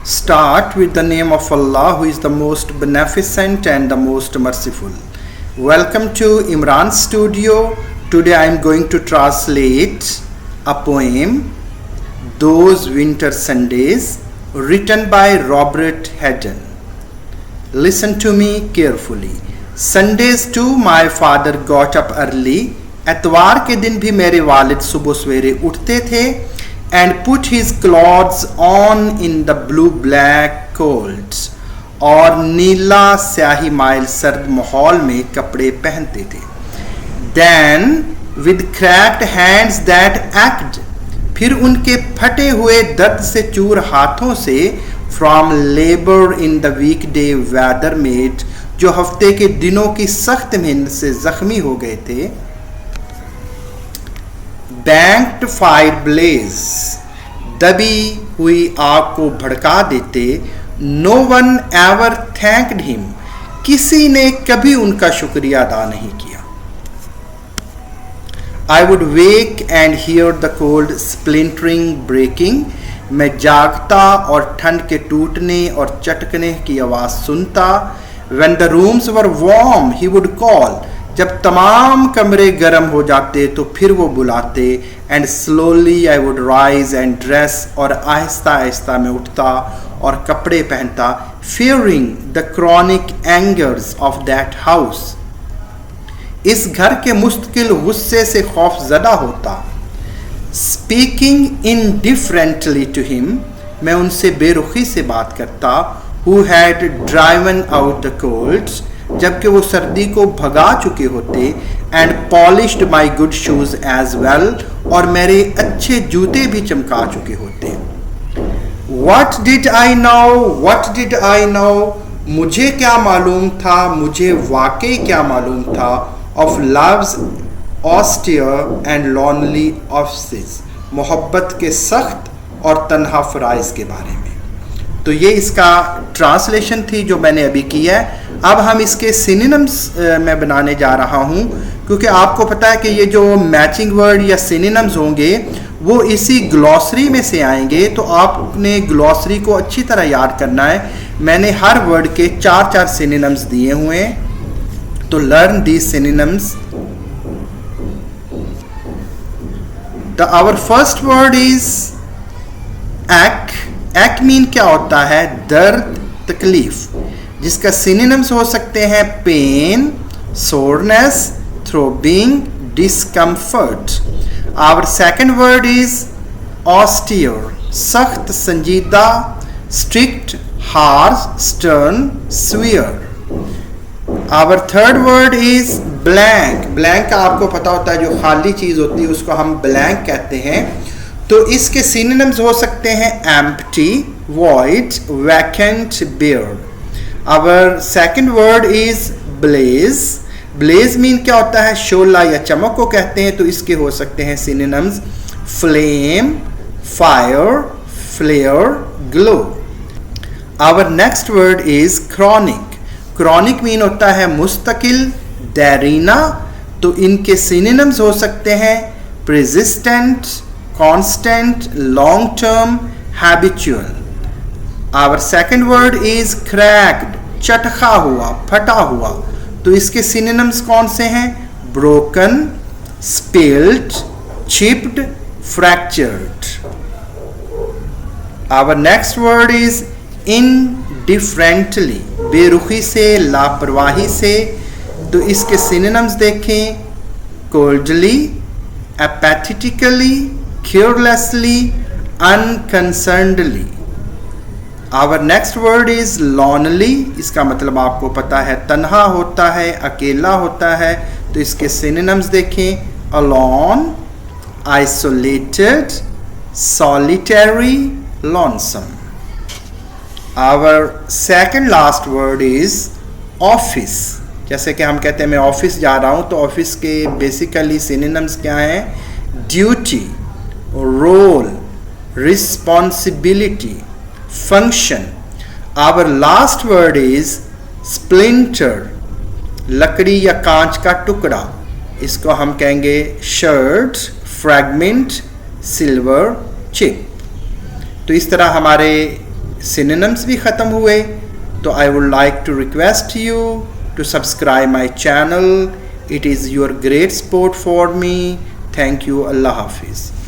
Start with the name of Allah, who is the most beneficent and the most merciful. Welcome to Imran Studio. Today I am going to translate a poem, Those Winter Sundays, written by Robert Haddon. Listen to me carefully. Sundays too my father got up early. एतवार के दिन भी मेरे वालिद सुबह सवेरे उठते थे. And put his clothes on in the blue black colds. और नीला स्याही माइल सर्द माहौल में कपड़े पहनते थे. Then with cracked hands that ached, फिर उनके फटे हुए दर्द से चूर हाथों से from labor in the weekday weather made, जो हफ्ते के दिनों की सख्त मेहनत से जख्मी हो गए थे. Banked fire blaze, दबी हुई आग को भड़का देते. No one ever thanked him, किसी ने कभी उनका शुक्रिया अदा नहीं किया. I would wake and hear the cold splintering breaking, मैं जागता और ठंड के टूटने और चटकने की आवाज़ सुनता. When the rooms were warm, he would call, जब तमाम कमरे गर्म हो जाते तो फिर वो बुलाते. And slowly I would rise and dress, और आहिस्ता आहिस्ता मैं उठता और कपड़े पहनता. Fearing the chronic angers of that house, इस घर के मुस्तकिल गुस्से से खौफजदा होता. स्पीकिंग इनडिफरेंटली टू हिम, मैं उनसे बेरुखी से बात करता. Who had driven out the colds, जबकि वो सर्दी को भगा चुके होते. And polished my good shoes as well, और मेरे अच्छे जूते भी चमका चुके होते. वट डिड आई नो, मुझे क्या मालूम था, मुझे वाकई क्या मालूम था. Of loves austere and lonely office, मोहब्बत के सख्त और तन्हा फ़राइज़ के बारे में. तो ये इसका ट्रांसलेशन थी जो मैंने अभी किया है. अब हम इसके सिनोनिम्स मैं बनाने जा रहा हूँ, क्योंकि आपको पता है कि ये जो मैचिंग वर्ड या सिनोनिम्स होंगे वो इसी ग्लॉसरी में से आएंगे. तो आपने ग्लॉसरी को अच्छी तरह याद करना है. मैंने हर वर्ड के 4 सिनोनिम्स दिए हुए हैं. तो learn these synonyms. Our first word is act. Act mean क्या होता है, दर्द, तकलीफ, जिसका सिनोनिम्स हो सकते हैं pain, soreness, throbbing, discomfort. Our second word is austere, सख्त, संजीदा, strict, harsh, stern, severe. Our third word is blank. Blank का आपको पता होता है, जो खाली चीज होती है उसको हम ब्लैंक कहते हैं. तो इसके सिनोनिम्स हो सकते हैं empty, void, vacant, bare. Our second word is blaze. Blaze mean क्या होता है, शोला या चमक को कहते हैं. तो इसके हो सकते हैं synonyms flame, fire, flare, glow. Our next word is chronic. Chronic mean होता है मुस्तकिल, दैरीना. तो इनके सिनोनिम्स हो सकते हैं प्रेसिस्टेंट, constant, long term, habitual. Our second word is cracked, चटखा हुआ, फटा हुआ. तो इसके synonyms कौन से हैं, broken, spilled, chipped, fractured. Our next word is indifferently, बेरुखी से, लापरवाही से. तो इसके synonyms देखें coldly, apathetically, carelessly, unconcernedly. Our next word is lonely. इसका मतलब आपको पता है तन्हा होता है, अकेला होता है. तो इसके synonyms देखें alone, isolated, solitary, lonesome. Our second last word is office. जैसे कि हम कहते हैं मैं ऑफिस जा रहा हूँ, तो ऑफिस के बेसिकली synonyms क्या हैं, duty, role, responsibility, function. Our last word is splinter, लकड़ी या कांच का टुकड़ा. इसको हम कहेंगे शर्ट, फ्रैगमेंट, सिल्वर, चिप. तो इस तरह हमारे सिनोनिम्स भी ख़त्म हुए, तो I would like to request you to subscribe my channel. It is your great support for me. Thank you. Allah हाफिज़.